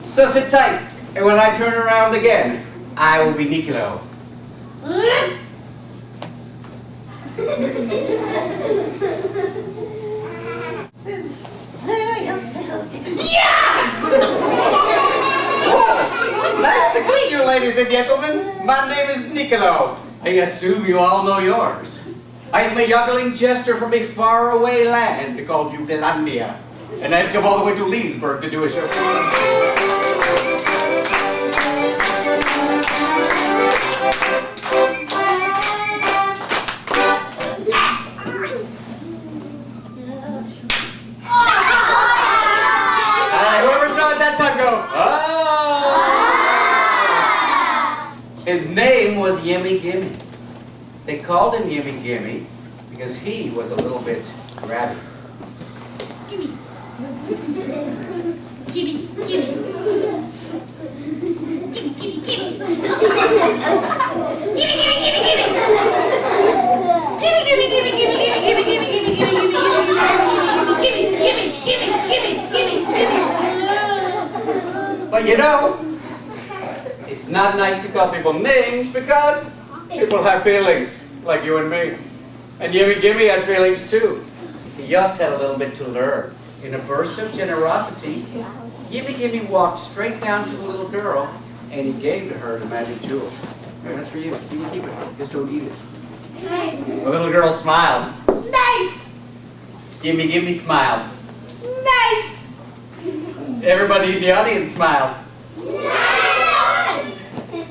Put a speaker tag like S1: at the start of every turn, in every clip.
S1: So sit tight, and when I turn around again, I will be Nicolo. Nice to meet you, ladies and gentlemen. My name is Nicolo. I assume you all know yours. I am a youngling jester from a faraway land called Jutlandia, and I've come all the way to Leesburg to do a show. Whoever saw it that time go, oh! His name was Yimmy Gimme. They called him Yimmy Gimme because he was a little bit grabby.
S2: Gimme. Gimme, gimme. Gimme, gimme, gimme. Gimme, gimme, gimme, gimme. Gimme, gimme, gimme, gimme, gimme, gimme, gimme, gimme, gimme, gimme, gimme, gimme.
S1: But you know, it's not nice to call people names because people have feelings, like you and me. And Yimmy Gimme had feelings too. He just had a little bit to learn. In a burst of generosity, Yimmy Gimme walked straight down to the little girl and he gave to her the magic jewel. Here, that's for you. You can keep it. Just don't eat it. The little girl smiled.
S2: Nice!
S1: Yimmy Gimme smiled.
S2: Nice!
S1: Everybody in the audience smiled.
S2: Nice!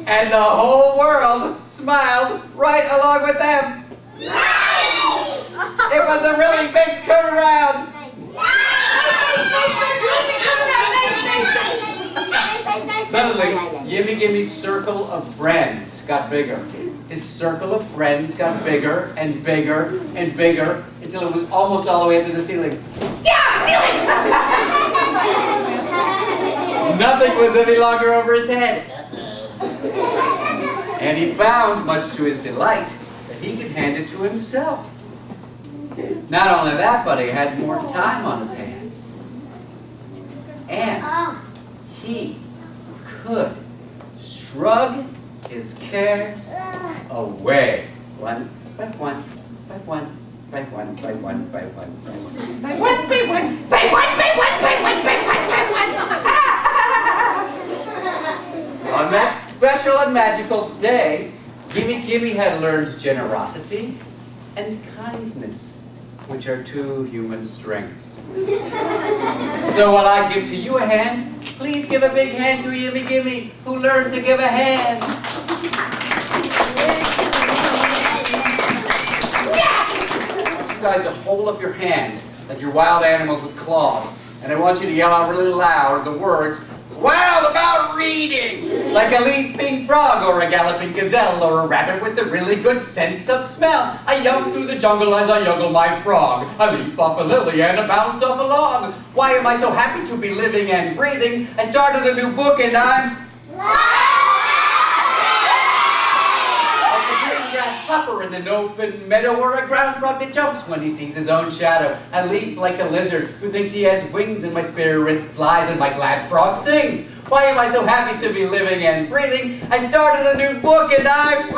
S1: And the whole world smiled right along with them.
S2: Nice!
S1: It was a really big turnaround. Suddenly, Yimmy Gimme's circle of friends got bigger. His circle of friends got bigger and bigger and bigger until it was almost all the way up to the ceiling.
S2: Yeah, ceiling!
S1: Nothing was any longer over his head. And he found, much to his delight, that he could hand it to himself. Not only that, but he had more time on his hands. And he could shrug his cares away. One by one, by one, by one, by one, by one, by one. By one, by one, by one, by one, by one, by one, by one. On that special and magical day, Yimmy Gimme had learned generosity and kindness, which are two human strengths. So while I give to you a hand, please give a big hand to Yimmy Gimme, who learned to give a hand. I want you guys to hold up your hands like you're wild animals with claws, and I want you to yell out really loud the words, "Wild about reading!" Like a leaping frog or a galloping gazelle or a rabbit with a really good sense of smell. I yum through the jungle as I juggle my frog. I leap off a lily and I bounce off a log. Why am I so happy to be living and breathing? I started a new book and I'm like a green grasshopper in an open meadow or a ground frog that jumps when he sees his own shadow. I leap like a lizard who thinks he has wings and my spirit flies and my glad frog sings. Why am I so happy to be living and breathing? I started a new book and I'm...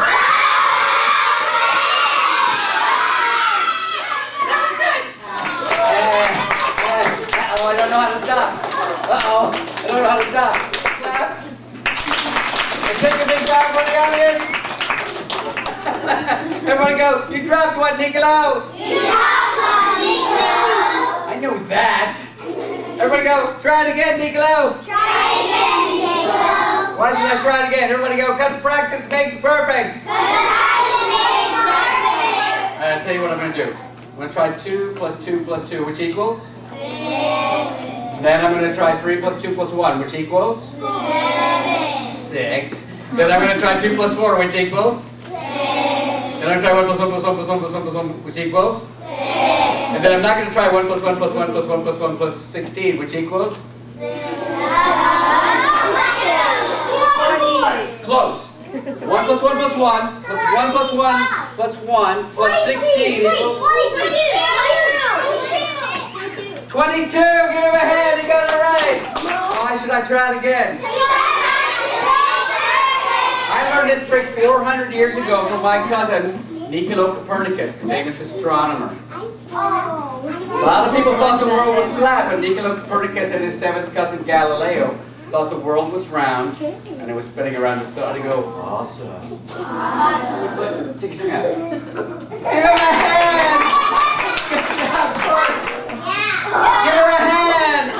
S1: That was good! Uh-oh, I don't know how to stop. Uh-oh, I don't know how to stop. Clap. And take a big clap for the audience. Everybody go, you dropped one, Nicolo!
S2: You dropped one, Nicolo!
S1: I know that. Everybody go, try it again, Nicolo!
S2: Try again, Nicolo!
S1: Why should I try it again? Everybody go, because practice makes perfect!
S2: Practice makes perfect!
S1: I'll tell you what I'm going to do. I'm going to try 2 plus 2 plus 2, which equals?
S2: 6.
S1: Then I'm going to try 3 plus 2 plus 1, which equals?
S2: 7.
S1: 6. Then I'm going to try 2 plus 4, which equals?
S2: 6.
S1: Then I'm going to try 1 plus 1 plus 1 plus 1 plus 1 plus 1, which equals?
S2: 6.
S1: And then I'm not going to try 1 plus 1 plus 1 plus 1 plus 1 plus 16, which equals?
S2: 6.
S1: Close. 1 plus 1 plus 1 plus 1 plus 1 plus 1 plus 16 equals? 22! Give him a hand, he got it right! Why should should I try it again? I learned this trick 400 years ago from my cousin, Nicolo Copernicus, the famous astronomer. A lot of people thought the world was flat, but Nicolo Copernicus and his seventh cousin Galileo thought the world was round and it was spinning around the sun. You go, awesome. Awesome. Stick your tongue out. Give him a hand! Good job, Bart. Give her a hand!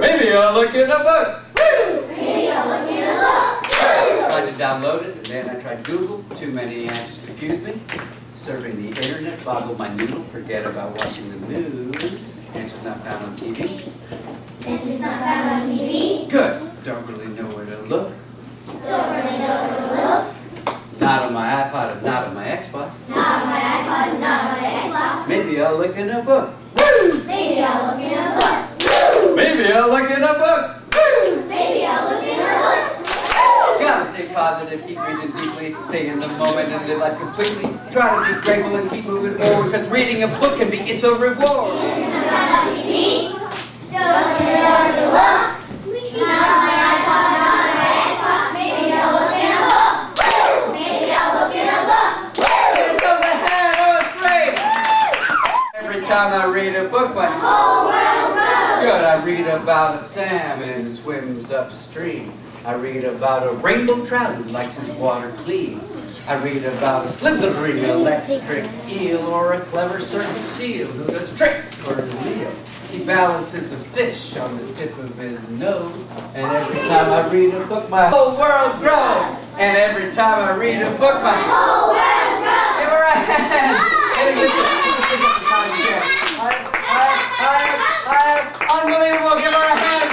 S1: Maybe I'll look in a book. Maybe I'll look in a book. I tried to download it, and then I tried Google. Too many answers confused me. Surfing the internet boggled my noodle. Forget about watching the news. Answers not found on TV.
S2: Answers not found on TV.
S1: Good. Don't really know where to look.
S2: Don't really know where to look.
S1: Not on my iPod and not on my Xbox.
S2: Not on my iPod, not on my Xbox.
S1: Maybe I'll look in a book.
S2: Maybe I'll look in a book.
S1: Maybe I'll look in a book.
S2: Maybe I'll look in a book.
S1: Gotta stay positive, keep breathing deeply, stay in the moment and live life completely. Try to be grateful and keep moving forward, because reading a book can be its own reward.
S2: Answers not found on TV. Don't really know where to look. Not on my iPod, not on my Xbox. Maybe I'll look in a book. Maybe I'll look in a book.
S1: Give yourselves a hand, that was great! Every time I read a book, my
S2: Whole world grows.
S1: good, I read about a salmon who swims upstream. I read about a rainbow trout who likes his water clean. I read about a slithering electric eel or a clever circus seal who does tricks for his meal. He balances a fish on the tip of his nose. And every time I read a book, my whole world grows. And every time I read a book, my
S2: Whole world grows.
S1: give her a hand. Unbelievable, give her a hand.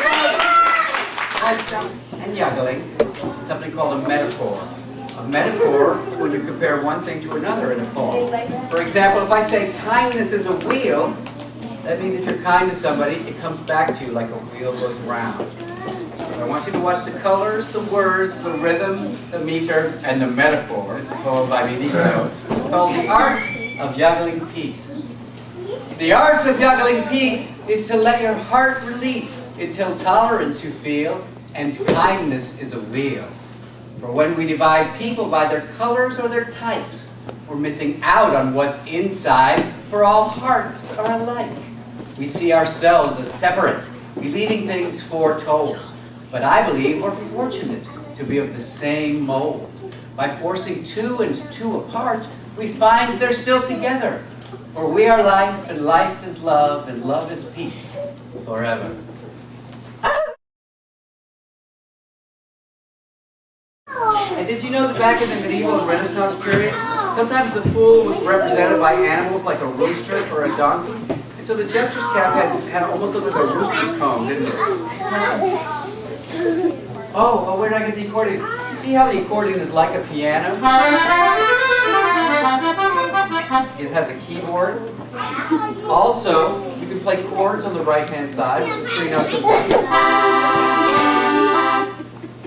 S1: Nice jump. And juggling. It's something called a metaphor. A metaphor is when you compare one thing to another in a poem. For example, if I say kindness is a wheel, that means if you're kind to somebody, it comes back to you like a wheel goes round. I want you to watch the colors, the words, the rhythm, the meter, and the metaphor. This is a poem by Nicolo called The Art of Juggling Peace. The art of juggling peace is to let your heart release until tolerance you feel, and kindness is a wheel. For when we divide people by their colors or their types, we're missing out on what's inside, for all hearts are alike. We see ourselves as separate, believing things foretold. But I believe we're fortunate to be of the same mold. By forcing two and two apart, we find they're still together. For we are life, and life is love, and love is peace forever. And did you know that back in the medieval and Renaissance period, sometimes the fool was represented by animals like a rooster or a donkey? And so the jester's cap had almost looked like a rooster's comb, didn't it? Oh, where did I get the accordion? See how the accordion is like a piano? It has a keyboard. Also, you can play chords on the right-hand side, which is 3 notes of one.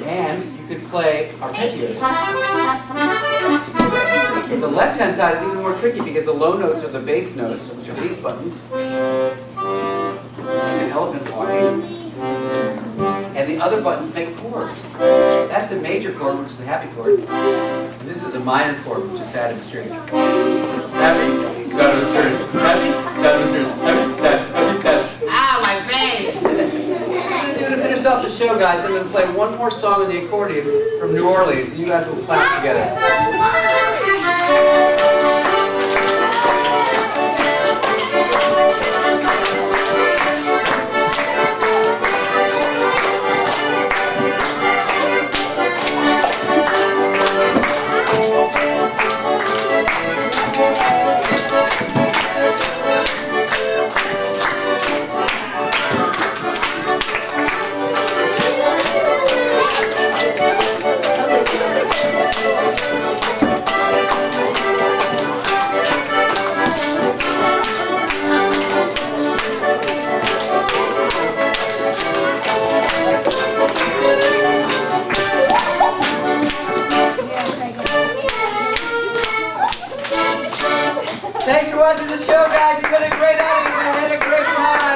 S1: And you could play arpeggios. The left-hand side is even more tricky because the low notes are the bass notes, which are these buttons. Like an elephant walking. And the other buttons make chords. That's a major chord, which is a happy chord. And this is a minor chord, which is sad and mysterious. Happy, sad and mysterious. Happy, sad and mysterious. Happy, sad, happy, sad. Ah, my face! What I'm going to do to finish off the show, guys, I'm going to play one more song on the accordion from New Orleans, and you guys will clap together. Thanks for watching the show, guys. You've been a great audience. I had a great time.